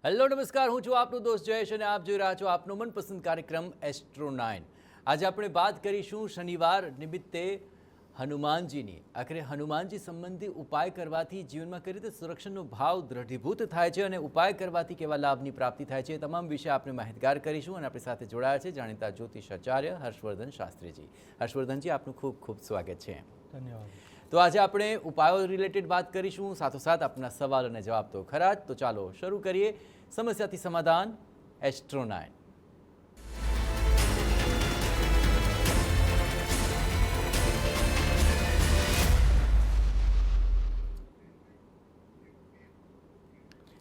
Hello નમસ્કાર, હું છું આપનો દોસ્ત જયેશ અને આપ જોઈ રહ્યા છો આપનો મનપસંદ કાર્યક્રમ એસ્ટ્રો 9। આજે આપણે વાત કરીશું શનિવાર નિમિત્તે હનુમાનજીની। આખરે હનુમાનજી સંબંધી ઉપાય કરવાથી જીવનમાં કઈ રીતે સુરક્ષાનો ભાવ દૃઢીભૂત થાય છે અને ઉપાય કરવાથી કેવા લાભની પ્રાપ્તિ થાય છે, તમામ વિશે આપણે માહિતગાર કરીશું। અને આપણી સાથે જોડાયા છે જાણીતા જ્યોતિષ આચાર્ય હર્ષવર્ધન શાસ્ત્રીજી। હર્ષવર્ધનજી, આપનું ખૂબ ખૂબ સ્વાગત છે। ધન્યવાદ। તો આજે આપણે ઉપાયો રિલેટેડ વાત કરીશું, સાથોસાથ આપના સવાલ અને જવાબ તો ખરા જ। તો ચાલો શરૂ કરીએ સમસ્યાથી સમાધાન એસ્ટ્રો 9।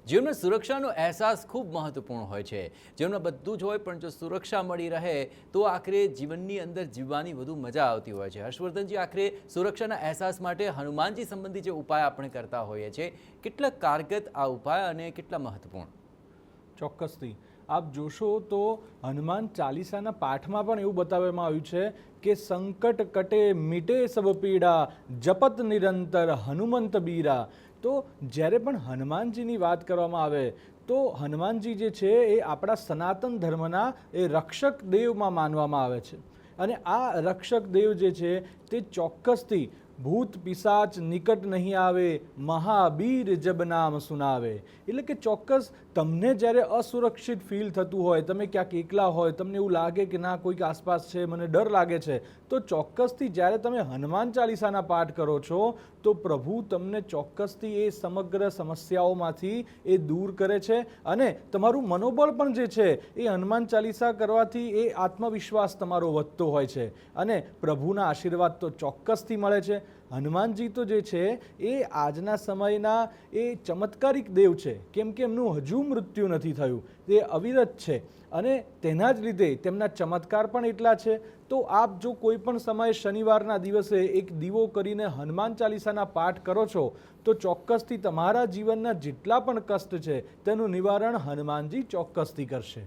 જીવનમાં સુરક્ષાનો અહેસાસ ખૂબ મહત્વપૂર્ણ હોય છે। જીવનમાં બધું જ હોય પણ જો સુરક્ષા મળી રહે તો આખરે જીવનની અંદર જીવવાની વધુ મજા આવતી હોય છે। હર્ષવર્ધનજી, આખરે સુરક્ષાના અહેસાસ માટે હનુમાનજી સંબંધી જે ઉપાય આપણે કરતા હોઈએ છીએ, કેટલા કારગત આ ઉપાય અને કેટલા મહત્વપૂર્ણ? ચોક્કસથી આપ જોશો તો હનુમાન ચાલીસાના પાઠમાં પણ એવું બતાવવામાં આવ્યું છે કે સંકટ કટે મીટે સબ પીડા, જપત નિરંતર હનુમંત બીરા। તો જ્યારે પણ હનુમાનજીની વાત કરવામાં આવે તો હનુમાનજી જે છે એ આપણા સનાતન ધર્મના એ રક્ષક દેવમાં માનવામાં આવે છે। અને આ રક્ષક દેવ જે છે તે ચોક્કસથી ભૂત પિશાચ નિકટ નહીં આવે, મહાબીર જબ નામ સુનાવે। એટલે કે ચોક્કસ તમને જ્યારે અસુરક્ષિત ફીલ થતું હોય, તમે ક્યાંક એકલા હોય, તમને એવું લાગે કે ના કોઈક આસપાસ છે, મને ડર લાગે છે, તો ચોક્કસથી જ્યારે તમે હનુમાન ચાલીસાના પાઠ કરો છો તો પ્રભુ તમને ચોક્કસથી એ સમગ્ર સમસ્યાઓમાંથી એ દૂર કરે છે। અને તમારું મનોબળ પણ જે છે એ હનુમાન ચાલીસા કરવાથી એ આત્મવિશ્વાસ તમારો વધતો હોય છે અને પ્રભુના આશીર્વાદ તો ચોક્કસથી મળે છે। હનુમાનજી તો જે છે એ આજના સમયના એ ચમત્કારિક દેવ છે, કેમ કે એમનું હજુ મૃત્યુ નથી થયું, તે અવિરત છે અને તેના જ લીધે તેમના ચમત્કાર પણ એટલા છે। તો આપ જો કોઈ પણ સમયે શનિવારના દિવસે એક દીવો કરીને હનુમાન ચાલીસાના પાઠ કરો છો તો ચોક્કસથી તમારા જીવનના જેટલા પણ કષ્ટ છે તેનું નિવારણ હનુમાનજી ચોક્કસથી કરશે।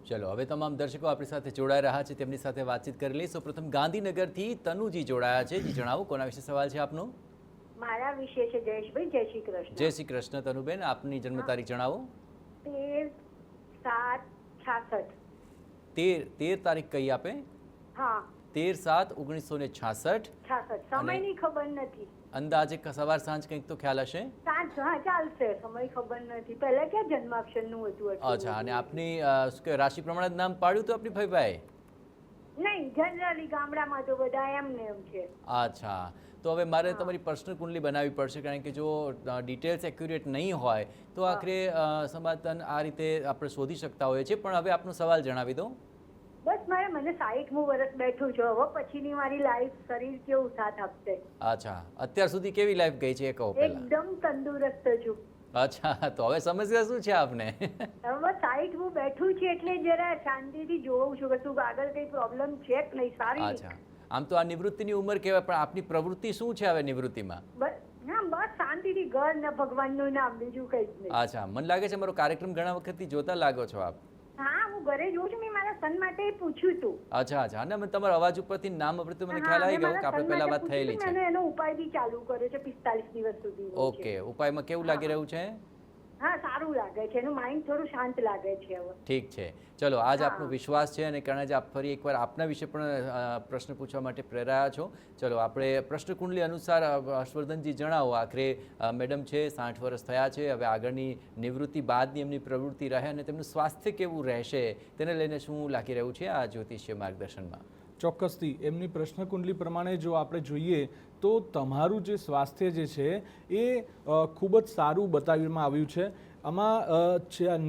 ચલો હવે તમામ દર્શકો આપણી સાથે જોડાઈ રહ્યા છે, તેમની સાથે વાતચીત કરી લઈશું। પ્રથમ ગાંધીનગરથી તનુજી જોડાયા છે। જી જણાવો, કોના વિશે સવાલ છે આપનો? મારા વિશે છે જયેશભાઈ। જય શ્રી કૃષ્ણ। જય શ્રી કૃષ્ણ તનુબેન, આપની જન્મ તારીખ જણાવો। 13/7/66। 13 તારીખ કઈ આપે? હા, 13/7/1966। 66। સમયની ખબર નથી। અંદાજે સવાર સાંજ કંઈક તો ખ્યાલ હશે? સાંજ, હા ચાલશે, સમય ખબર નથી। પહેલા ક્યાં જન્માક્ષરનું હતું? અચ્છા, અને આપની શું કે રાશિ પ્રમાણે નામ પાડ્યું તો આપની ભાઈ? નહીં, જનરલી ગામડામાં તો બધા એમને એમ છે। અચ્છા, તો હવે મારે તમારી પર્સનલ કુંડલી બનાવવી પડશે, કારણ કે જો ડિટેલ્સ એક્યુરેટ નહીં હોય તો આખરે સમાધાન આ રીતે આપણે શોધી શકતા હોઈએ છીએ। પણ હવે આપનો સવાલ જણાવી દો। બસ મને 60મું વર્ષ બેઠું છે, હવે પછીની મારી લાઈફ, શરીર કેવું સાથ આપશે? અચ્છા, અત્યાર સુધી કેવી લાઈફ ગઈ છે એ કહો પહેલા। એકદમ તંદુરસ્ત છું। અચ્છા, તો હવે સમસ્યા શું છે આપને? હવે 60મું બેઠું છે એટલે જરા શાંતિથી જોઉં છું કે શું આગળ કઈ પ્રોબ્લેમ છે કે નહીં। સારી। અચ્છા, આમ તો આ નિવૃત્તિની ઉંમર કહેવાય, પણ આપની પ્રવૃત્તિ શું છે હવે નિવૃત્તિમાં? બસ શાંતિથી ઘર ને ભગવાનનું નામ, બીજું કઈ જ નહીં। અચ્છા, મને લાગે છે મારો કાર્યક્રમ ઘણા વખતથી જોતા લાગો છો આપ। હા, હું ઘરે જોઉં છું, મેં મારા સન માટે પૂછ્યું હતું। અચ્છા, અને મને તમારા અવાજ ઉપરથી નામ ઉપરથી મને ખ્યાલ આવી ગયો કે આપણે પહેલા વાત થયેલી છે। મેં એનો ઉપાય બી ચાલુ કર્યો છે 45 દિવસ સુધી। ઓકે, ઉપાયમાં કેવું લાગી રહ્યું છે? હા, સારું લાગે છે, એનું માઇન્ડ થોડું શાંત લાગે છે હવે। ઠીક છે, ચલો આજ આપનો વિશ્વાસ છે અને કારણ જ આપ ફરી એકવાર આપના વિશે પણ પ્રશ્ન પૂછવા માટે પ્રેરાયા છો। ચલો આપણે પ્રશ્ન કુંડલી અનુસાર હર્ષવર્ધનજી જણાવો, આખરે મેડમ છે 60 વર્ષ થયા છે, હવે આગળની નિવૃત્તિ બાદની એમની પ્રવૃત્તિ રહે અને તેમનું સ્વાસ્થ્ય કેવું રહેશે તેને લઈને શું લાગી રહ્યું છે આ જ્યોતિષીય માર્ગદર્શનમાં? ચોક્કસથી એમની પ્રશ્ન કુંડલી પ્રમાણે જો આપણે જોઈએ તો તમારું જે સ્વાસ્થ્ય જે છે એ ખૂબ જ સારું બતાવવામાં આવ્યું છે। આમાં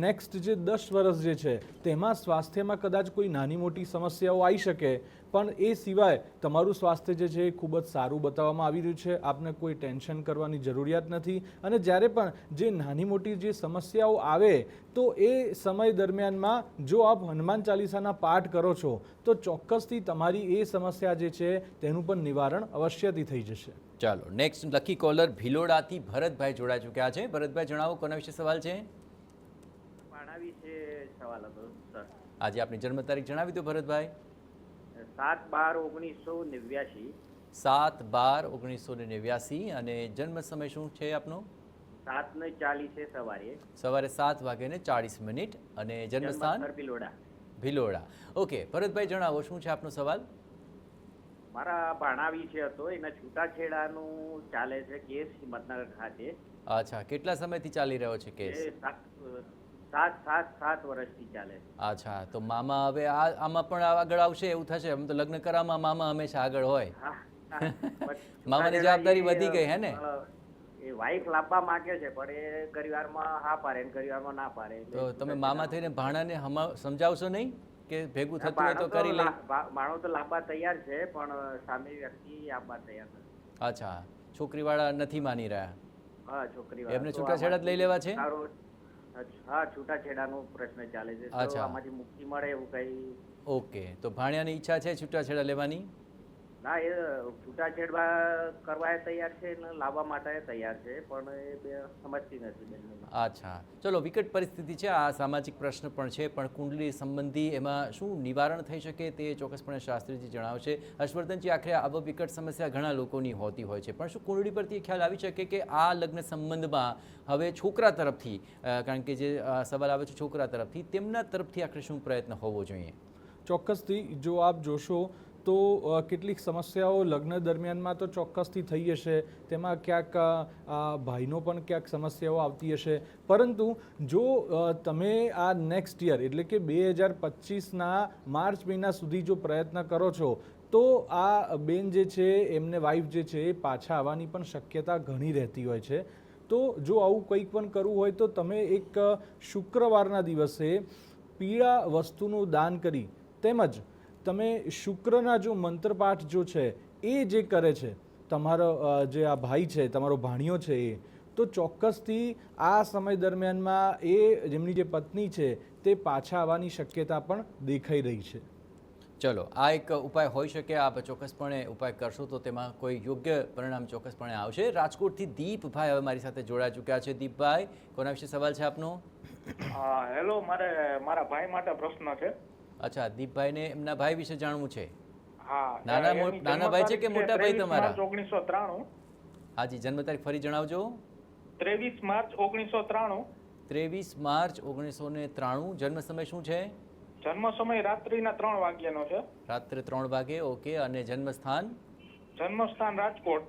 નેક્સ્ટ જે 10 વર્ષ જે છે તેમાં સ્વાસ્થ્યમાં કદાચ કોઈ નાની મોટી સમસ્યાઓ આવી શકે, પણ એ સિવાય તમારું સ્વાસ્થ્ય જે છે એ ખૂબ જ સારું બતાવવામાં આવી રહ્યું છે। આપને કોઈ ટેન્શન કરવાની જરૂરિયાત નથી અને જ્યારે પણ જે નાની મોટી જે સમસ્યાઓ આવે તો એ સમય દરમિયાનમાં જો આપ હનુમાન ચાલીસાના પાઠ કરો છો તો ચોક્કસથી તમારી એ સમસ્યા જે છે તેનું પણ નિવારણ અવશ્યથી થઈ જશે। ચાલો નેક્સ્ટ લકી કોલર ભિલોડાથી ભરતભાઈ જોડાઈ ચૂક્યા છે। ભરતભાઈ જણાવો, કોના વિશે સવાલ છે? પાણા વિશે સવાલ હતો સર। આજે આપની જન્મ તારીખ જણાવી દો ભરતભાઈ। 7/12/1989। 7/12/1989 અને જન્મ સમય શું છે આપનો? 7:40 સવારે. સવારે 7:40 અને જન્મસ્થાન જન્મસ્થળ ભિલોડા. ભિલોડા. ઓકે, ભરતભાઈ જણાવો શું છે આપનો સવાલ? મારા ભાણા વિશે હતો, એના છૂટાછેડાનું ચાલે છે કેસ હિંમતનગર ખાતે. અચ્છા, કેટલા સમયથી ચાલી રહ્યો છે કેસ? એ 7 વર્ષથી ચાલે. અચ્છા, તો મામા હવે આમાં પણ આગળ આવશે એવું થશે? એમ તો લગ્ન કરવામાં મામા હંમેશા આગળ હોય. હા, હા. મામાની જવાબદારી વધી ગઈ હે ને? એ વાઈફ લાવવા માંગે છે પણ એ ઘણીવારમાં હા પાડે ને ઘણીવારમાં ના પાડે. તો તમે મામા થઈને ભાણાને સમજાવશો નહીં કે ભેગું થતું હોય તો કરી લે? માણો તો લાવવા તૈયાર છે પણ સામે વ્યક્તિ આપવા તૈયાર નથી. અચ્છા, છોકરીવાળા નથી માની રહ્યા? હા, છોકરી એમને છૂટાછેડા જ લઈ લેવા છે? હા, છૂટાછેડાનો પ્રશ્ન ચાલે છે. તો અચ્છા. આમાંથી મુક્તિ મળે એવું કઈ? ઓકે, તો ભાણિયાની ઈચ્છા છે છૂટાછેડા લેવાની? ના, એ છૂટાછેડા કરવા તૈયાર છે ને લાવવા માટે તૈયાર છે પણ એ બે સમજતી નથી બેનને. અચ્છા, ચલો, વિકટ પરિસ્થિતિ છે, આ સામાજિક પ્રશ્ન પણ છે, પણ કુંડલી સંબંધી એમાં શું નિવારણ થઈ શકે તે ચોક્કસપણે શાસ્ત્રીજી જણાવશે. હર્ષવર્ધનજી, આખરે આવો વિકટ સમસ્યા ઘણા લોકોની હોતી હોય છે, પણ શું કુંડળી પરથી ખ્યાલ આવી શકે કે આ લગ્ન સંબંધમાં હવે છોકરા તરફથી, કારણ કે જે સવાલ આવે છે છોકરા તરફથી, તેમના તરફથી આખરે શું પ્રયત્ન હોવો જોઈએ? ચોક્કસથી જો આપ જોશો તો કેટલીક સમસ્યાઓ લગ્ન દરમિયાનમાં તો ચોક્કસથી થઈ હશે, તેમાં ક્યાંક ભાઈનો પણ ક્યાંક સમસ્યાઓ આવતી હશે, પરંતુ જો તમે આ નેક્સ્ટ યર એટલે કે 2025ના માર્ચ મહિના સુધી જો પ્રયત્ન કરો છો તો આ બેન જે છે એમને વાઈફ જે છે એ પાછા આવવાની પણ શક્યતા ઘણી રહેતી હોય છે. તો જો આવું કંઈક પણ કરવું હોય તો તમે એક શુક્રવારના દિવસે પીળા વસ્તુનું દાન કરી તેમજ તમે શુક્રના જો મંત્રપાઠ જો છે એ જે કરે છે તમારો જે આ ભાઈ છે, તમારો ભાણિયો છે, એ તો ચોક્કસથી આ સમય દરમિયાનમાં એ જેમની જે પત્ની છે તે પાછા આવવાની શક્યતા પણ દેખાઈ રહી છે. ચલો, આ એક ઉપાય હોઈ શકે, આપ ચોક્કસપણે ઉપાય કરશો તો તેમાં કોઈ યોગ્ય પરિણામ ચોક્કસપણે આવશે. રાજકોટથી દીપભાઈ હવે મારી સાથે જોડાઈ ચૂક્યા છે. દીપભાઈ, કોના વિશે સવાલ છે આપનો? હેલો, મારા ભાઈ માટે પ્રશ્ન છે. અચ્છા, દીપભાઈને એમના ભાઈ વિશે જાણવું છે? હા, નાના ભાઈ છે કે મોટા ભાઈ તમારા? 1993. હાજી, જન્મ તારીખ ફરી જણાવજો. 23 માર્ચ 1993. 23 માર્ચ 1993. જન્મ સમય શું છે? જન્મ સમય રાત્રિના 3 વાગ્યાનો છે. રાત્રે 3 વાગે. ઓકે, અને જન્મ સ્થાન? જન્મ સ્થાન રાજકોટ.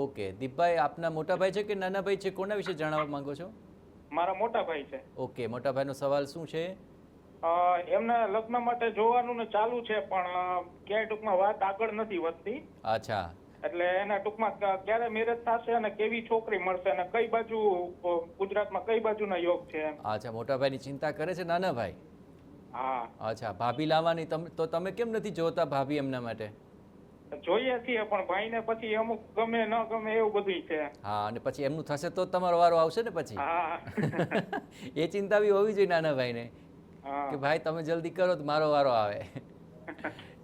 ઓકે, દીપભાઈ આપના મોટા ભાઈ છે કે નાના ભાઈ છે? કોના વિશે જાણવા માંગો છો? મારા મોટા ભાઈ છે. ઓકે, મોટા ભાઈનો સવાલ શું છે? એમના લગ્ન માટે જોવાનું ને ચાલુ છે પણ ક્યાંય ટૂંકમાં વાત આગળ નથી વધતી. અચ્છા, એટલે એના ટૂંકમાં ક્યારે મેરેજ થશે અને કેવી છોકરી મળશે અને કઈ બાજુ ગુજરાતમાં કઈ બાજુના યોગ છે? અચ્છા, મોટા ભાઈની ચિંતા કરે છે નાના ભાઈ? હા. અચ્છા, ભાભી લાવવાની તો તમે કેમ નથી જોતા ભાભી એમના માટે? જોઈએ છીએ પણ ભાઈને પછી અમુક ગમે ન ગમે એવું બધું છે. હા, અને પછી એમનું થશે તો તમારો વારો આવશે ને પછી? હા. એ ચિંતા બી હોવી જોઈએ નાના ભાઈને કે ભાઈ તમે જલ્દી કરો તો મારો વારો આવે.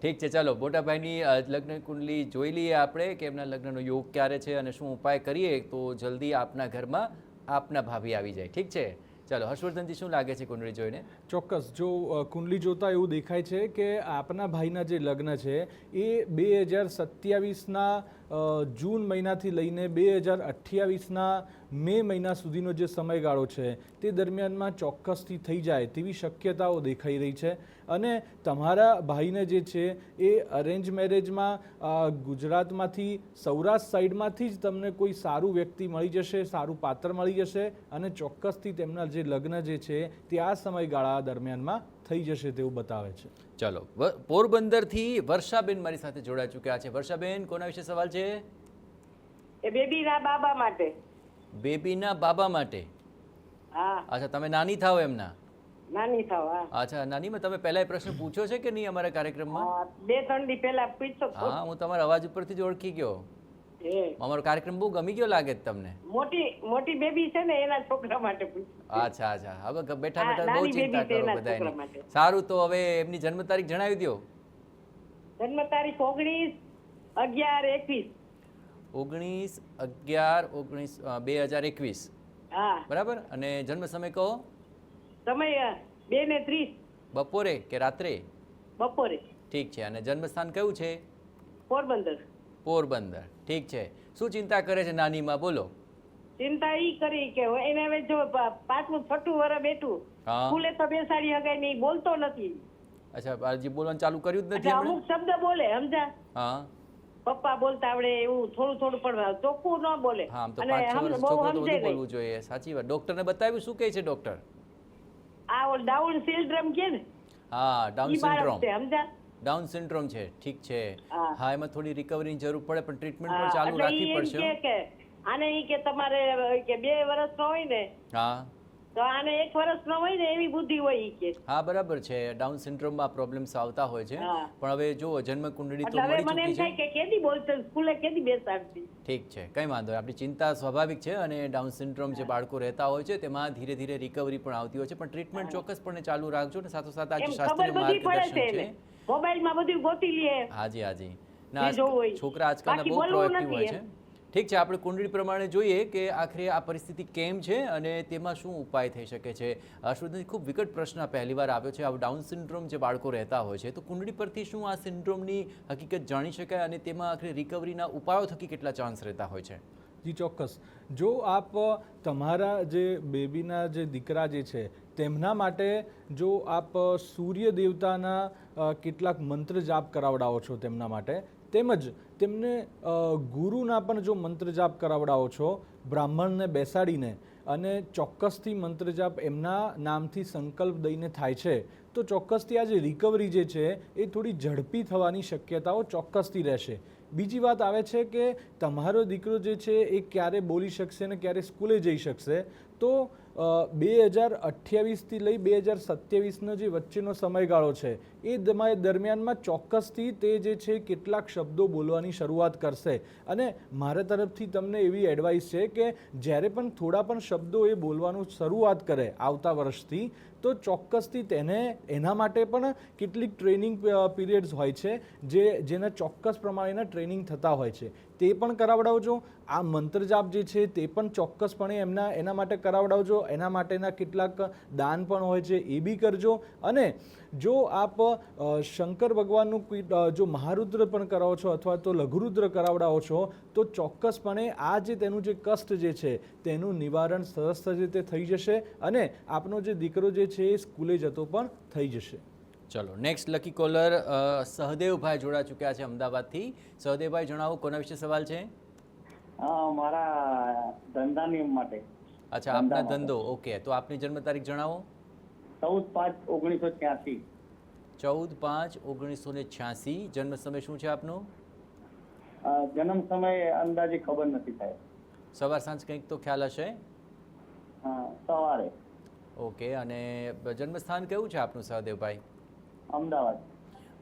ઠીક છે, ચાલો, મોટા ભાઈની લગ્ન કુંડલી જોઈ લઈએ આપણે કે એમના લગ્નનો યોગ ક્યારે છે અને શું ઉપાય કરીએ તો જલ્દી આપના ઘરમાં આપના ભાભી આવી જાય. ઠીક છે, ચાલો, હર્ષવર્ધનજી શું લાગે છે કુંડળી જોઈને? ચોક્કસ, જો કુંડલી જોતા એવું દેખાય છે કે આપના ભાઈના જે લગ્ન છે એ 2027ના જૂન મહિનાથી લઈને 2028ના મે મહિના સુધીનો જે સમયગાળો છે તે દરમિયાનમાં ચોક્કસથી થઈ જાય તેવી શક્યતાઓ દેખાઈ રહી છે. અને તમારા ભાઈને જે છે એ અરેન્જ મેરેજમાં ગુજરાતમાંથી સૌરાષ્ટ્ર સાઈડમાંથી જ તમને કોઈ સારું વ્યક્તિ મળી જશે, સારું પાત્ર મળી જશે અને ચોક્કસથી તેમના જે લગ્ન જે છે તે આ સમયગાળા દરમિયાનમાં થઈ જશે તેવું બતાવે છે. ચલો, પોરબંદરથી વર્ષાબેન મારી સાથે જોડાઈ ચૂક્યા છે. વર્ષાબેન, કોના વિશે સવાલ છે? એ બેબીના બાબા માટે. બેબીના બાબા માટે? હા. અચ્છા, તમે નાની થાવ એમના? નાની થાવ. હા. અચ્છા, નાનીમાં તમે પહેલા પ્રશ્ન પૂછ્યો છે કે નહીં અમારા કાર્યક્રમમાં? 2-3 દી પહેલા પૂછ્યો. હા, હું તમારા અવાજ ઉપરથી જ ઓળખી ગયો. અમારો કાર્યક્રમ બહુ ગમી ગયો લાગે તમને? મોટી બેબી છે ને એના છોકરા માટે પૂછ્યું. અચ્છા, હવે બેઠા બેઠા બહુ ચિંતા કરો બધાની. સારું, તો હવે એમની જન્મ તારીખ જણાવી દો. જન્મ તારીખ 19/11/21. 19/11/2021. હા. બરાબર, અને જન્મ સમય કહો. સમય 2:30. બપોરે કે રાત્રે? બપોરે. ઠીક છે, અને જન્મ સ્થાન કયું છે? પોરબંદર. પોરબંદર. ઠીક છે, શું ચિંતા કરે છે નાનીમાં, બોલો? ચિંતા ઈ કરી કે એને હવે જો 5મું 6ઠું વર્ષ બેઠું હા. સ્કૂલે તો બેસાડી હગાય નહીં, બોલતો નથી. અચ્છા હજી બોલવાનું ચાલુ કર્યું જ નથી એટલે એમણે? અમુક શબ્દ બોલે, સમજા? હા પપ્પા બોલતા આવડે એવું થોડું થોડું, પણ ચોખ્ખું ન બોલે. હા આમ તો અને 5-6 વર્ષ બહુ છોકરો તો સમજે બધું નહીં. બોલવું જોઈએ, સાચી વાત. ડોક્ટરને બતાવ્યું, શું કહે છે ડોક્ટર? આ ડાઉન સિન્ડ્રોમ કે ને, હા ડાઉન ઈ બાળક સિન્ડ્રોમ. છે, સમજા? ડાઉન સિન્ડ્રોમ છે, ઠીક છે. હા. હા એમાં થોડી રિકવરીની જરૂર પડે, પણ ટ્રીટમેન્ટ પણ હા, ચાલુ એટલે રાખવી ઈ એમ પડશે. કે આને ઈ કે તમારે કે 2 વર્ષનો હોય ને હા તો આને 1 વર્ષનો હોય ને એવી બુદ્ધિ હોય ઈ કે. હા બરાબર છે. ડાઉન સિન્ડ્રોમમાં પ્રોબ્લેમ્સ આવતા હોય છે, હા. પણ હવે જો જન્મ કુંડળી તો એટલે હવે મળી મને એમ ચૂકી થાય છે. કે કેદી બોલશે, સ્કૂલે કેદી બેસાડતી. ઠીક છે, કંઈ વાંધો નહીં. આપણી ચિંતા સ્વાભાવિક છે, અને ડાઉન સિન્ડ્રોમ જે બાળકો રહેતા હોય છે તેમાં ધીરે ધીરે રિકવરી પણ આવતી હોય છે, પણ ટ્રીટમેન્ટ ચોક્કસપણે ચાલુ રાખજો. ને સાથોસાથ આજે એમ ખબર શાસ્ત્રીય બધી પડે માર્ગદર્શન છે છે. એને. મોબાઈલમાં બધું ગોતી લે. હાજી હાજી. ના જે જોવું હોય. છોકરા આજકાલના બાકી બહુ બોલવું પ્રોએક્ટિવ નથી હોય છે. એમ. ઠીક છે, આપણે કુંડળી પ્રમાણે જોઈએ કે આખરે આ પરિસ્થિતિ કેમ છે અને તેમાં શું ઉપાય થઈ શકે છે. હર્ષવર્ધનજી, ખૂબ વિકટ પ્રશ્ન પહેલી વાર આવ્યો છે. આ ડાઉન સિન્ડ્રોમ જે બાળકો રહેતા હોય છે, તો કુંડળી પરથી શું આ સિન્ડ્રોમની હકીકત જાણી શકાય અને તેમાં આખરે રિકવરીના ઉપાયો થકી કેટલા ચાન્સ રહેતા હોય છે? જી ચોક્કસ. જો આપ તમારા જે બેબીના જે દીકરા જે છે તેમના માટે જો આપ સૂર્ય દેવતાના કેટલાક મંત્ર જાપ કરાવડાવો છો તેમના માટે, તેમજ તેમને ગુરુના પણ જો મંત્ર જાપ કરાવડાવો છો બ્રાહ્મણને બેસાડીને, અને ચોક્કસથી મંત્ર જાપ એમના નામથી સંકલ્પ દઈને થાય છે, તો ચોક્કસથી આ જે રિકવરી જે છે એ થોડી ઝડપી થવાની શક્યતાઓ ચોક્કસથી રહેશે. બીજી વાત આવે છે કે તમારો દીકરો જે છે એ ક્યારે બોલી શકશે ને ક્યારે સ્કૂલે જઈ શકશે, તો 2028થી લઈ 2027નો જે વચ્ચેનો સમયગાળો છે એ દરમિયાનમાં ચોક્કસથી તે જે છે કેટલાક શબ્દો બોલવાની શરૂઆત કરશે. અને મારા તરફથી તમને એવી એડવાઇસ છે કે જ્યારે પણ થોડા પણ શબ્દો એ બોલવાનું શરૂઆત કરે આવતા વર્ષથી, તો ચોક્કસથી તેને એના માટે પણ કેટલીક ટ્રેનિંગ પીરિયડ્સ હોય છે જેના ચોક્કસ પ્રમાણેના ટ્રેનિંગ થતા હોય છે, તે પણ કરાવડાવજો. આ મંત્ર જાપ જે છે તે પણ ચોક્કસપણે એના માટે કરાવડાવજો. એના માટેના કેટલાક દાન પણ હોય છે, એ બી કરજો. અને જો આપ શંકર ભગવાનનું જો મહારુદ્ર પણ કરાવો છો અથવા તો લઘુરુદ્ર કરાવડાવો છો, તો ચોક્કસપણે આ જે તેનું જે કષ્ટ જે છે તેનું નિવારણ સરસ રીતે થઈ જશે, અને આપનો જે દીકરો જે છે એ સ્કૂલે જતો પણ થઈ જશે. ચલો નેક્સ્ટ લકી કોલર સહદેવભાઈ જોડા ચૂક્યા છે અમદાવાદથી. સહદેવભાઈ, જણાવો કોના વિશે સવાલ છે? મારા ધંધાની માટે. અચ્છા, આપના ધંધો. ઓકે, તો આપની જન્મ તારીખ જણાવો. 14/5/1986. 14/5/1986. જન્મ સમય શું છે આપનો? જન્મ સમય અંદાજે ખબર નથી થાય. સવાર સાંજ કંઈક તો ખ્યાલ હશે? સવારે. ઓકે, અને જન્મ સ્થાન કયું છે આપનું સહદેવભાઈ? અમદાવાદ.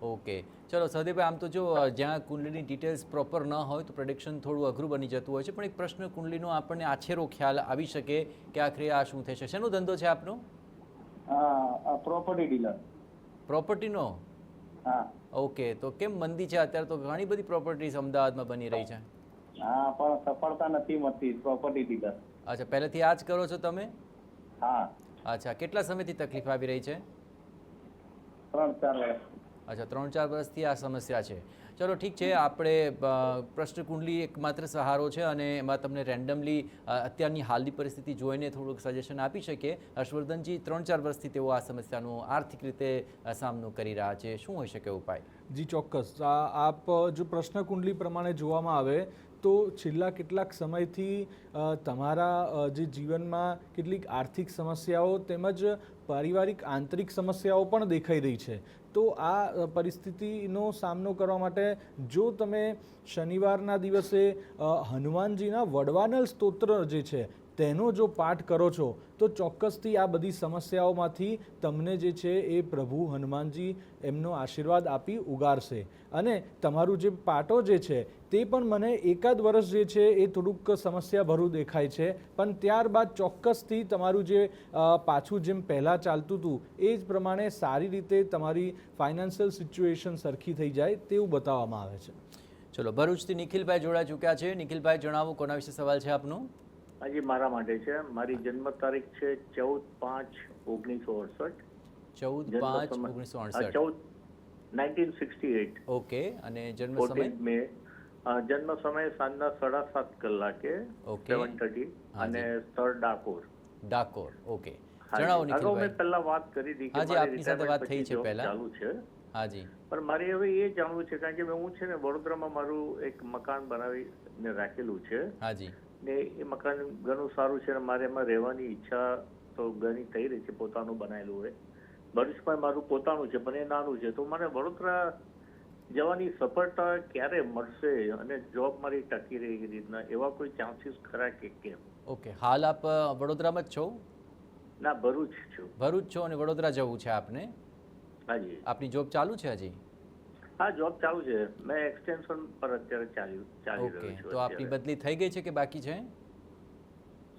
ઓકે, ચલો સહદેવભાઈ, આમ તો જો જ્યાં કુંડલીની ડિટેલ્સ પ્રોપર ન હોય તો પ્રેડિક્શન થોડું અઘરું બની જતું હોય છે, પણ એક પ્રશ્ન કુંડલીનો આપણને આછેરો ખ્યાલ આવી શકે કે આખરે આ શું થશે. શેનો ધંધો છે આપનો? Property dealer. પ્રોપર્ટીનો? હા. ઓકે, તો કેમ મંદી છે અત્યારે? તો ઘણી બધી પ્રોપર્ટીઝ અમદાવાદમાં બની રહી છે. હા, પણ સફળતા નથી મળતી. Property dealer. અચ્છા, પહેલેથી આ જ કરો છો તમે? હા. અચ્છા, કેટલા સમયથી તકલીફ આવી રહી છે? 3-4 વર્ષ. અચ્છા, 3-4 વર્ષથી આ સમસ્યા છે. ચલો ઠીક છે, આપણે પ્રશ્ન કુંડલી એકમાત્ર સહારો છે, અને એમાં તમને રેન્ડમલી અત્યારની હાલની પરિસ્થિતિ જોઈને થોડુંક સજેશન આપી શકીએ. હર્ષવર્ધનજી, 3-4 વર્ષથી તેઓ આ સમસ્યાનો આર્થિક રીતે સામનો કરી રહ્યા છે, શું હોઈ શકે ઉપાય? જી ચોક્કસ. આપ જો પ્રશ્ન કુંડલી પ્રમાણે જોવામાં આવે તો છેલ્લા કેટલાક સમયથી તમારા જે જીવનમાં કેટલીક આર્થિક સમસ્યાઓ તેમજ પારિવારિક આંતરિક સમસ્યાઓ પણ દેખાઈ રહી છે. તો આ પરિસ્થિતિનો સામનો કરવા માટે જો તમે શનિવારના દિવસે હનુમાનજીના વડવાનલ સ્તોત્ર જે છે તેનો જો પાઠ કરો છો, તો ચોક્કસથી આ બધી સમસ્યાઓમાંથી તમને જે છે એ પ્રભુ હનુમાનજી એમનો આશીર્વાદ આપી ઉગારશે. અને તમારું જે પાટો જે છે તે પણ મને એકાદ વર્ષ જે છે એ થોડુંક સમસ્યાભરું દેખાય છે, પણ ત્યારબાદ ચોક્કસથી તમારું જે પાછું જેમ પહેલાં ચાલતું હતું એ જ પ્રમાણે સારી રીતે તમારી ફાઇનાન્શિયલ સિચ્યુએશન સરખી થઈ જાય તેવું બતાવવામાં આવે છે. ચલો, ભરૂચથી નિખિલભાઈ જોડા ચૂક્યા છે. નિખિલભાઈ, જણાવો કોના વિશે સવાલ છે આપનો? હજી મારા માટે છે. મારી જન્મ તારીખ છે 14/5/1968. 14/5/1968. 1968. ઓકે, અને જન્મ સમય? 14 મે જન્મ સમય સાંજના 7:30 કલાકે Okay. 7:30 હાજી. અને સ્થળ ડાકોર. ડાકોર. ઓકે, હાજી. જણાવો અગાઉ મેં નિખિલભાઈ. પહેલા વાત કરી હતી કે હાજી, મારી આપની સાથે વાત retirement થઈ પછી છે job પહેલા. ચાલુ છે. હાજી. પણ મારે હવે એ જાણવું છે કારણ કે હું છે ને વડોદરામાં મારું એક મકાન બનાવીને રાખેલું છે હાજી. ને એ મકાન ઘણું સારું છે અને મારે એમાં રહેવાની ઈચ્છા તો ઘણી થઈ રહી છે, પોતાનું બનાવેલું હોય. ભરૂચમાં મારું પોતાનું છે પણ એ નાનું છે, તો મને વડોદરા જવાની સફળતા ક્યારે મળશે અને જોબ મારી ટકી રહે એ રીતના એવા કોઈ ચાન્સીસ ખરા કે કેમ? ઓકે, હાલ આપ વડોદરામાં જ છો? ના, ભરૂચ છું. ભરૂચ છો અને વડોદરા જવું છે આપને? હાજી. આપની જોબ ચાલુ છે હજી? હા, જોબ ચાલુ છે. મેં એક્સટેન્શન પર અત્યારે ચાલી ઓકે, રહ્યો છું. તો આપની અત્યારે. બદલી થઈ ગઈ છે કે બાકી છે?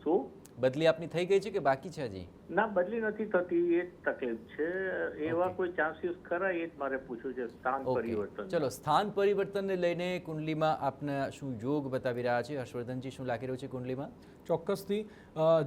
શું? બદલી આપની થઈ ગઈ છે કે બાકી છે હજી? ના, બદલી નથી થતી, એ જ તકલીફ છે. એવા Okay. કોઈ ચાન્સીસ ખરા એ જ મારે પૂછવું છે, સ્થાન ઓકે, પરિવર્તન. ચલો, સ્થાન પરિવર્તનને લઈને કુંડલીમાં આપને શું યોગ બતાવી રહ્યા છે? હર્ષવર્ધનજી, શું લાગી રહ્યું છે કુંડલીમાં? ચોક્કસથી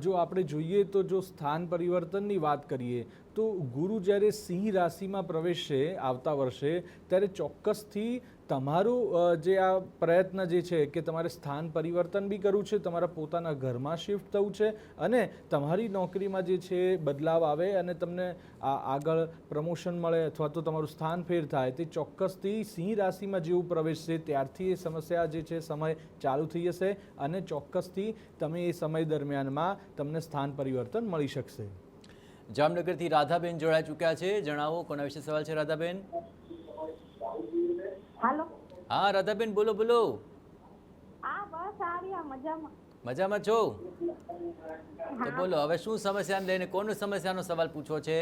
જો આપણે જોઈએ તો જો સ્થાન પરિવર્તનની વાત કરીએ તો ગુરુ જ્યારે સિંહ રાશિમાં પ્રવેશશે આવતા વર્ષે ત્યારે ચોક્કસથી તમારું જે આ પ્રયત્ન જે છે કે તમારે સ્થાન પરિવર્તન બી કરવું છે, તમારા પોતાના ઘરમાં શિફ્ટ થવું છે અને તમારી નોકરીમાં જે છે બદલાવ આવે અને તમને આગળ પ્રમોશન મળે અથવા તો તમારું સ્થાન ફેર થાય, તે ચોક્કસથી સિંહ રાશિમાં જેવું પ્રવેશશે ત્યારથી એ સમસ્યા જે છે સમય ચાલુ થઈ જશે અને ચોક્કસથી તમે એ સમય દરમિયાનમાં તમને સ્થાન પરિવર્તન મળી શકશે. જામનગરથી રાધાબેન જોડાઈ ચૂક્યા છે. જણાવો, કોના વિશે સવાલ છે રાધાબેન? હાલો. હા રાધાબેન, બોલો બોલો. હા, બસ આવ્યા મજામાં. મજામાં છો? તો બોલો, હવે શું સમસ્યાને લઈને, કોનો સમસ્યાનો સવાલ પૂછવો છે?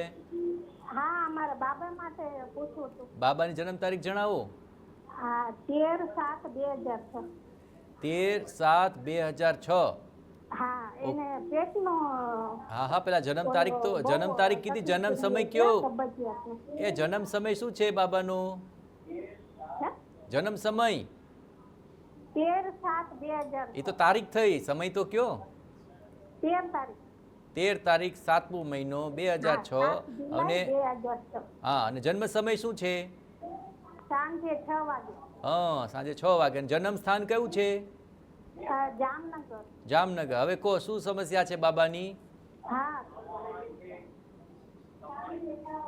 હા, અમારા બાબા માટે પૂછવું હતું. બાબાની જન્મ તારીખ જણાવો. હા, 13/7/2006. 13/7/2006. હા, એને પેટનો હા હા, પેલા જન્મ તારીખ તો જન્મ તારીખ કીધી, જન્મ સમય કયો? કબજિયાતનો. એ જન્મ સમય શું છે બાબાનો? હે? જન્મ સમય 13/7/2006. એ તો તારીખ થઈ, સમય તો કયો? 13 તારીખ. 13 તારીખ 7મો મહિનો 2006. અને 2006. હા, અને જન્મ સમય શું છે? સાંજે 6 વાગે. હા, સાંજે 6 વાગે. અને જન્મ સ્થાન કયું છે? જામનગર. જામનગર. હવે કહો, શું સમસ્યા છે બાબાની? હા,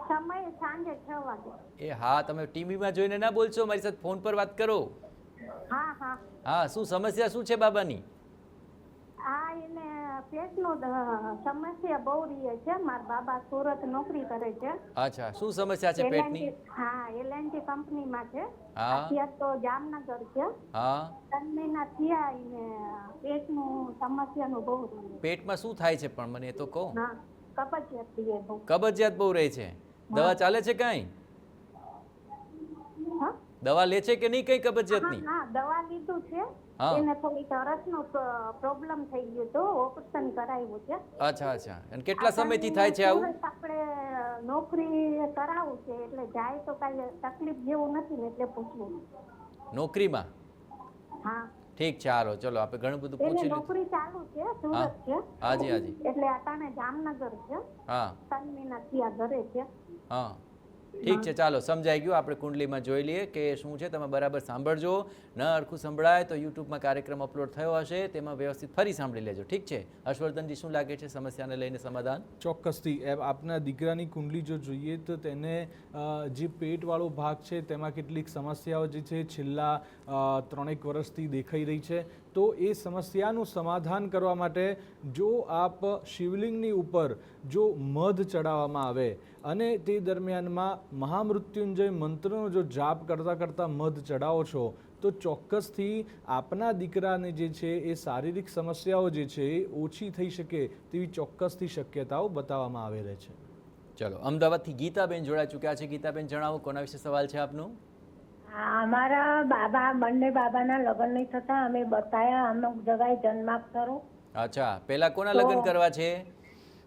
સમય સાંજે 6 વાગે. એ હા, તમે ટીવીમાં જોઈને ના બોલશો, મારી સાથે ફોન પર વાત કરો. હા હા હા, શું સમસ્યા શું છે બાબાની? હા, એને પેટનો સમસ્યા બહુ રહે છે. મારા બાબા સુરત નોકરી કરે છે. અચ્છા, શું સમસ્યા છે પેટની? હા, એલએનટી કંપનીમાં છે. હા. અત્યારે તો જામનગર છે. હા, 3 મહિના થયા એને પેટનું સમસ્યાનું બહુ રહે. પેટમાં શું થાય છે પણ મને એ તો કહો. હા, કબજિયાત રહે બહુ. કબજિયાત બહુ રહે છે. દવા ચાલે છે કાંઈ? હા દવા લે છે કે નહીં કઈ કબજિયાતની? હા, દવા લીધું છે. હા. એને થોડી તરસનો પ્રોબ્લેમ થઈ ગયો તો ઓપરેશન કરાવ્યું છે. અચ્છા અચ્છા. અને કેટલા સમયથી થાય છે આવું? આપણે નોકરી કરાવું છે એટલે જાય તો કાંઈ તકલીફ જેવું નથી ને એટલે પૂછવું. નોકરીમાં? હા, ઠીક છે, હાલો ચલો, આપણે ઘણું બધું એને પૂછી લીધું. નોકરી ચાલુ છે, હા, સુરત છે. હાજી હાજી. એટલે અટાણે જામનગર છે. હા 3 મહિના થયા ઘરે છે. હા, ઠીક છે, ચાલો સમજાઈ ગયું. આપણે કુંડલીમાં જોઈ લઈએ કે શું છે. તમે બરાબર સાંભળજો. ન અરખું સંભળાય તો યુટ્યુબમાં કાર્યક્રમ અપલોડ થયો હશે, તેમાં વ્યવસ્થિત ફરી સાંભળી લેજો. ઠીક છે હર્ષવર્ધનજી, શું લાગે છે સમસ્યાને લઈને સમાધાન? ચોક્કસથી આપના દીકરાની કુંડલી જો જોઈએ તો તેને જે પેટવાળો ભાગ છે તેમાં કેટલીક સમસ્યાઓ જે છે છેલ્લા 3-1 વર્ષથી દેખાઈ રહી છે. તો એ સમસ્યાનું સમાધાન કરવા માટે જો આપ શિવલિંગની ઉપર જો મધ ચડાવવામાં આવે અને તે દરમિયાનમાં મહામૃત્યુંજય મંત્રનો જો જાપ કરતાં કરતાં મધ ચડાવો છો તો ચોક્કસથી આપના દીકરાને જે છે એ શારીરિક સમસ્યાઓ જે છે એ ઓછી થઈ શકે તેવી ચોક્કસથી શક્યતાઓ બતાવવામાં આવેલી છે. ચલો, અમદાવાદથી ગીતાબેન જોડાઈ ચૂક્યા છે. ગીતાબેન, જણાવો, કોના વિશે સવાલ છે આપનો? અમારા બાબા બંને બાબાના લગ્ન નહીં થતા, અમે બતાયા અમુક જગ્યાએ જન્માક્ષરો. અચ્છા, પહેલા કોના લગ્ન કરવા છે?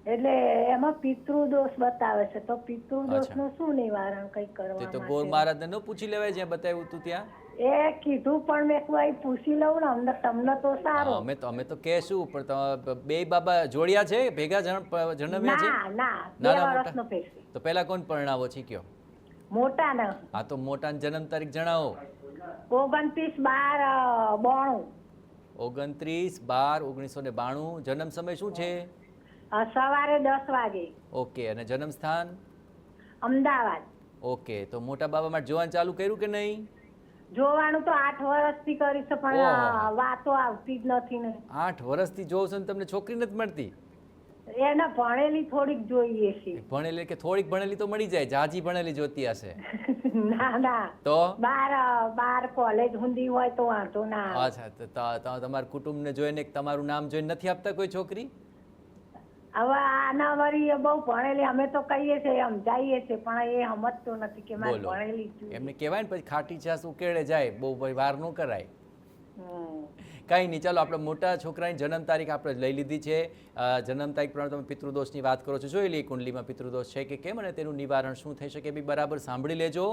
એટલે એમાં પિતૃદોષ બતાવે છે. તો પિતૃદોષનું શું નિવારણ કઈ તે કરવા તો ગોર મહારાજને ન પૂછી લેવાય જ્યાં બતાવ્યું હતું ત્યાં? એ કીધું પણ મેં કોઈ પૂછી લઉં ને, અમને તમને તો સારું. અમે તો કહેશું, પણ બે બાબા જોડિયા છે, ભેગા જન્મ્યા છે? ના ના, 2 નાના વર્ષનો ફેરથી. તો પહેલા કોણ પરણાવો છે કયો? મોટા ને. હા, તો મોટાની જન્મ તારીખ જણાવો. 29/12/92 29/12/1992 જન્મ સમય શું છે? સવારે 10 વાગે. ઓકે, અને જન્મ સ્થાન? અમદાવાદ. ઓકે, તો મોટા બાબા માટે જોવાનું ચાલુ કર્યું કે નહીં? જોવાનું તો 8 વર્ષથી કર્યું છે પણ ઓહો. વાતો આવતી જ નથી ને. 8 વર્ષથી જોઉં છું ને તમને છોકરી નથી મળતી? એને ભણેલી થોડીક જોઈએ છે. ભણેલી કે થોડીક ભણેલી તો મળી જાય, જાજી ભણેલી જોતી હશે ના ના, તો? બાર કોલેજ સુધી હોય તો વાંધો ના આવે. અચ્છા, તો તમારા કુટુંબને જોઈને કે તમારું નામ જોઈને નથી આપતા કોઈ છોકરી? હવે આના વળી બહુ ભણેલી, અમે તો કહીએ છીએ સમજાવીએ છીએ પણ એ સમજતો નથી કે મારે બોલો, ભણેલી જ જોઈએ. એમને કહેવાય ને પછી ખાટી છાસ ઉકેળે જાય, બહુ વાર ન કરાય. હમ. કાંઈ નહીં, ચાલો આપણે મોટા છોકરાની જન્મ તારીખ આપણે લઈ લીધી છે. જન્મ તારીખ પ્રમાણે તમે પિતૃદોષની વાત કરો છો, જોઈ લઈએ કુંડલીમાં પિતૃદોષ છે કે કેમ અને તેનું નિવારણ શું થઈ શકે બી બરાબર સાંભળી લેજો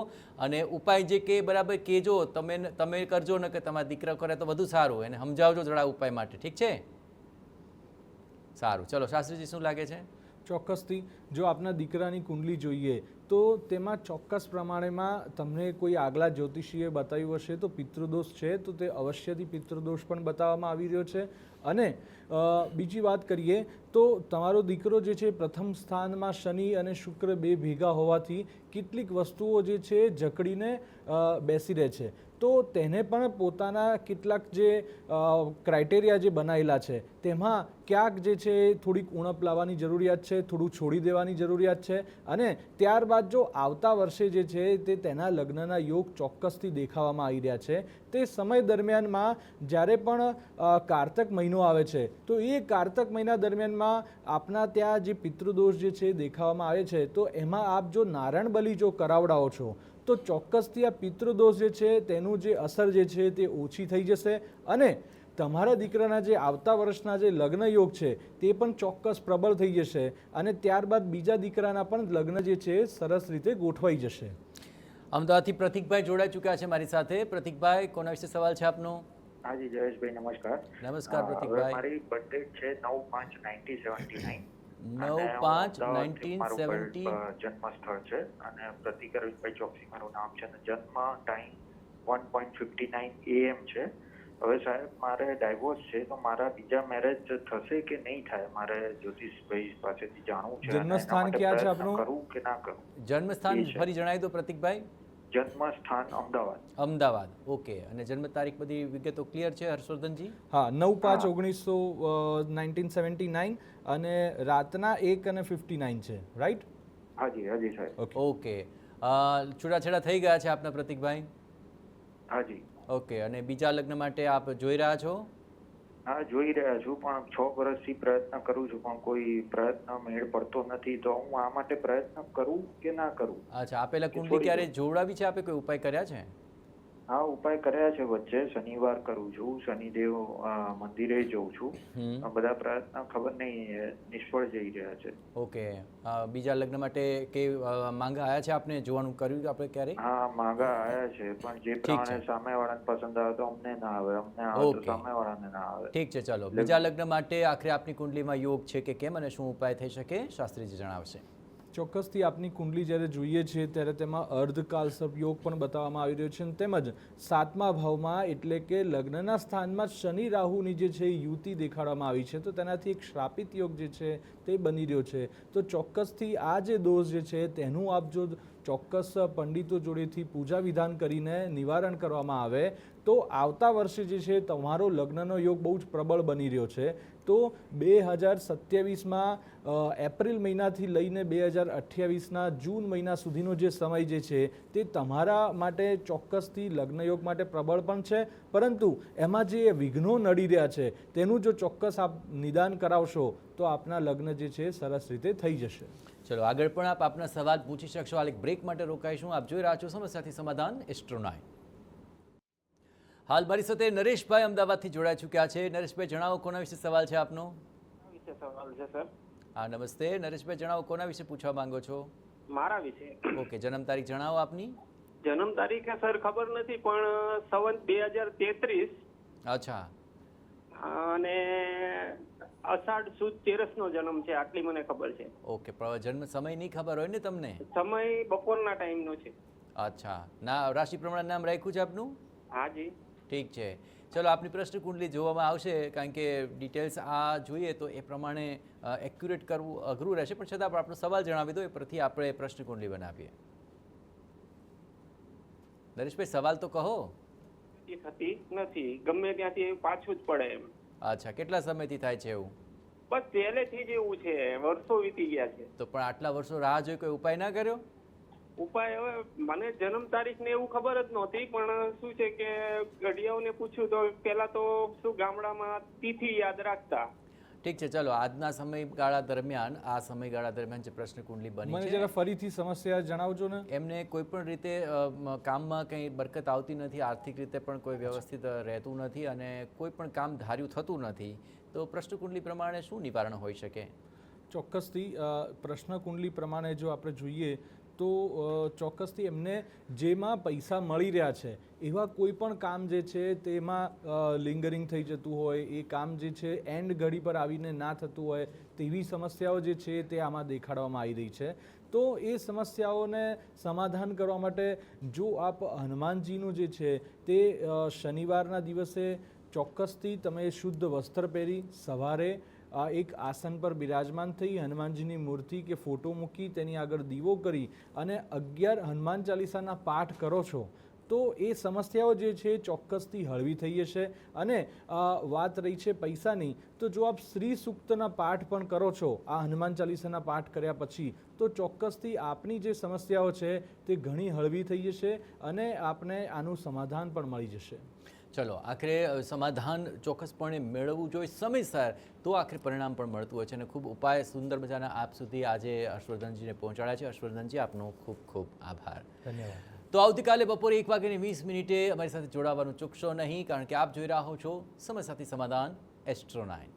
અને ઉપાય જે કે બરાબર કહેજો. તમે કરજો ને કે તમારા દીકરા કરે તો વધુ સારું, એને સમજાવજો જરા ઉપાય માટે, ઠીક છે? સારું, ચલો શાસ્ત્રીજી શું લાગે છે? ચોક્કસથી જો આપના દીકરાની કુંડલી જોઈએ તો તેમાં ચોક્કસ પ્રમાણેમાં તમને કોઈ આગલા જ્યોતિષીએ બતાવ્યું હશે તો પિતૃદોષ છે, તો તે અવશ્યથી પિતૃદોષ પણ બતાવવામાં આવી રહ્યો છે. અને બીજી વાત કરીએ તો તમારો દીકરો જે છે પ્રથમ સ્થાનમાં શનિ અને શુક્ર બે ભેગા હોવાથી કેટલીક વસ્તુઓ જે છે જકડીને બેસી રહે છે, તો તેને પણ પોતાના કેટલાક જે ક્રાઇટેરિયા જે બનાવેલા છે તેમાં ક્યાંક જે છે થોડીક ઉણપ લાવવાની જરૂરિયાત છે, થોડું છોડી દેવાની જરૂરિયાત છે. અને ત્યારબાદ જો આવતા વર્ષે જે છે તે તેના લગ્નના યોગ ચોક્કસથી દેખાવામાં આવી રહ્યા છે. તે સમય દરમિયાનમાં જ્યારે પણ કારતક મહિનો આવે છે તો એ કારતક મહિના દરમિયાનમાં આપના ત્યાં જે પિતૃદોષ જે છે દેખાવામાં આવે છે, તો એમાં આપ જો નારાયણ બલી જો કરાવડાવો છો તો ચોક્કસથી આ પિતૃદોષ જે છે તેનું જે અસર જે છે તે ઓછી થઈ જશે અને તમારા દીકરાના જે આવતા વર્ષના જે લગ્ન યોગ છે તે પણ ચોક્કસ પ્રબળ થઈ જશે અને ત્યારબાદ બીજા દીકરાના પણ લગ્ન જે છે સરસ રીતે ગોઠવાઈ જશે. અમદાવાદથી પ્રતિકભાઈ જોડાઈ ચૂક્યા છે મારી સાથે. પ્રતિકભાઈ, કોના વિશે સવાલ છે આપનો? હાજી જયેશભાઈ, નમસ્કાર. નમસ્કાર પ્રતિકભાઈ. મારી બર્થડે છે 9/5/1979 9/5/1970 જન્મ સ્થળ છે અને પ્રતિક અરવિંદભાઈ ચોકસી મારું નામ છે અને જન્મ ટાઈમ 1:59 AM છે. હવે સાહેબ મારે ડાયવોર્સ છે તો મારા બીજા મેરેજ થશે કે નહીં થાય, મારે જ્યોતિષભાઈ પાસેથી જાણવું છે. જન્મસ્થાન ક્યાં છે આપનું? કરું કે ના કરું? જન્મસ્થાન ફરી જણાવી દો પ્રતિકભાઈ. જન્મ સ્થાન અમદાવાદ. અમદાવાદ, ઓકે. અને જન્મ તારીખ બધી વિગતો ક્લિયર છે હર્ષવર્ધનજી? હા, 9/5/1979 અને રાતના 1:59 છે, રાઈટ? હાજી હાજી સાહેબ. ઓકે. છૂટાછેડા થઈ ગયા છે આપના પ્રતિકભાઈ? હાજી. ઓકે. અને બીજા લગ્ન માટે આપ જોઈ રહ્યા છો? હા, જોઈ રહ્યા છું પણ 6 વર્ષથી પ્રયત્ન કરું છું પણ કોઈ પ્રયત્ન મેળ પડતો નથી, તો હું આ માટે પ્રયત્ન કરું કે ના કરું? અચ્છા, આપેલા કુંડલી ક્યારે જોડાવી છે? આપે કોઈ ઉપાય કર્યા છે? હા, ઉપાય કર્યા છે. વચ્ચે શનિવાર કરું છું, શનિદેવ મંદિરે જઉં છું, બધા પ્રયત્ન ખબર નહીં નિષ્ફળ જઈ રહ્યા છે. ઓકે. બીજા લગ્ન માટે કે માંગા આયા છે આપને? જોવાનું કર્યું આપણે ક્યારે? હા, માંગા આયા છે પણ જે પ્રમાણે સામેવાળાને પસંદ આવે તો અમને ના આવે, અમને આવે તો સામેવાળાને ના આવે. ઠીક છે, ચાલો. બીજા લગ્ન માટે આખરે આપની કુંડલીમાં યોગ છે કે કેમ અને શું ઉપાય થઈ શકે શાસ્ત્રીજી જણાવશે. ચોક્કસથી આપની કુંડલી જ્યારે જોઈએ છે ત્યારે તેમાં અર્ધકાલ સર્પયોગ પણ બતાવવામાં આવી રહ્યો છે અને તેમજ 7મા ભાવમાં એટલે કે લગ્નના સ્થાનમાં શનિ રાહુની જે છે યુતિ દેખાડવામાં આવી છે, તો તેનાથી એક શ્રાપિત યોગ જે છે તે બની રહ્યો છે. તો ચોક્કસથી આ જે દોષ જે છે તેનું આપ જો ચોક્કસ પંડિતો જોડેથી પૂજા વિધાન કરીને નિવારણ કરવામાં આવે તો આવતા વર્ષે જે છે તમારો લગ્નનો યોગ બહુ જ પ્રબળ બની રહ્યો છે. તો 2027માં એપ્રિલ મહિનાથી લઈને 2028ના જૂન મહિના સુધીનો જે સમય જે છે તે તમારા માટે ચોક્કસથી લગ્નયોગ માટે પ્રબળ પણ છે, પરંતુ એમાં જે વિઘ્નો નડી રહ્યા છે તેનું જો ચોક્કસ આપ નિદાન કરાવશો તો આપના લગ્ન જે છે સરસ રીતે થઈ જશે. ચલો આગળ પણ આપ આપના સવાલ પૂછી શકશો. હાલ એક બ્રેક માટે રોકાઈશું. આપ જોઈ રહ્યા છો સમસ્યાથી સમાધાન એસ્ટ્રો9. હાલ મારી સાથે નરેશભાઈ અમદાવાદથી જોડાઈ ચૂક્યા છે. નરેશભાઈ, જણાવો કોના વિશે સવાલ છે આપનો? વિશે સવાલ છે સર. હા, નમસ્તે નરેશભાઈ, જણાવો કોના વિશે પૂછવા માંગો છો? મારા વિશે. ઓકે. જન્મ તારીખ જણાવો આપની. જન્મ તારીખ સર ખબર નથી પણ સંવત 2033. અચ્છા. અને અષાઢ સુદ 13નો જન્મ છે, આટલી મને ખબર છે. ઓકે. જન્મ સમય નહીં ખબર હોય ને તમને? સમય બપોરના ટાઈમનો છે. અચ્છા. ના રાશિ પ્રમાણે નામ રાખ્યું છે આપનું? હા જી. ઠીક છે, ચલો આપની પ્રશ્ન કુંડલી જોવામાં આવશે, કારણ કે ડિટેલ્સ આ જોઈએ તો એ પ્રમાણે એક્યુરેટ કરવું અઘરું રહેશે, પણ છતાં પણ આપણો સવાલ જણાવી દો, એ પરથી આપણે પ્રશ્ન કુંડલી બનાવીએ. નરેશભાઈ સવાલ તો કહો. થતી નથી, ગમે ત્યાંથી પાછું જ પડે એમ. અચ્છા, કેટલા સમયથી થાય છે એવું? બસ પહેલેથી જ એવું છે, વર્ષો વીતી ગયા છે. તો પણ આટલા વર્ષો રાહ જોઈ કોઈ ઉપાય ના કર્યો? ઉપાય હવે મને જન્મ તારીખ ને એવું ખબર જ નહોતી, પણ શું છે કે ઘડિયાઓને પૂછ્યું તો પેલા તો શું ગામડામાં તિથિ યાદ રાખતા. ઠીક છે, ચલો આજના સમયગાળા દરમિયાન જે પ્રશ્ન કુંડલી બની મને છે, જરા ફરીથી સમસ્યા જણાવજો ને. એમને કોઈ પણ રીતે કામમાં કંઈ બરકત આવતી નથી, આર્થિક રીતે પણ કોઈ વ્યવસ્થિત રહેતું નથી, અને કોઈ પણ કામ ધાર્યું થતું નથી. તો પ્રશ્ન કુંડલી પ્રમાણે શું નિવારણ હોઈ શકે? ચોક્કસથી પ્રશ્ન કુંડલી પ્રમાણે જો આપણે જોઈએ તો ચોક્કસથી એમને જેમાં પૈસા મળી રહ્યા છે એવા કોઈ પણ કામ જે છે તેમાં લિંગરિંગ થઈ જતું હોય, એ કામ જે છે એન્ડ ઘડી પર આવીને ના થતું હોય, તેવી સમસ્યાઓ જે છે તે આમાં દેખાડવામાં આવી રહી છે. તો એ સમસ્યાઓને સમાધાન કરવા માટે જો આપ હનુમાનજીનું જે છે તે શનિવારના દિવસે ચોક્કસથી તમે શુદ્ધ વસ્ત્ર પહેરી સવારે એક આસન પર બિરાજમાન થઈ હનુમાનજીની મૂર્તિ કે ફોટો મૂકી તેની આગળ દીવો કરી અને 11 હનુમાન ચાલીસાના પાઠ કરો છો તો એ સમસ્યાઓ જે છે ચોક્કસથી હળવી થઈ જશે. અને વાત રહી છે પૈસાની, તો જો આપ શ્રી સૂક્તના પાઠ પણ કરો છો આ હનુમાન ચાલીસાના પાઠ કર્યા પછી, તો ચોક્કસથી આપની જે સમસ્યાઓ છે તે ઘણી હળવી થઈ જશે અને આપને આનું સમાધાન પણ મળી જશે. ચલો, આખરે સમાધાન ચોક્કસપણે મેળવવું જોઈએ સમયસર, તો આખરે પરિણામ પણ મળતું હોય છે. અને ખૂબ ઉપાય સુંદર મજાના આપ સુધી આજે હર્ષવર્ધનજીને પહોંચાડ્યા છે. હર્ષવર્ધનજી, આપનો ખૂબ ખૂબ આભાર. ધન્યવાદ. તો આવતીકાલે બપોરે 1:20 અમારી સાથે જોડાવાનું ચૂકશો નહીં, કારણ કે આપ જોઈ રહ્યા છો સમય સાથે સમાધાન એસ્ટ્રો 9.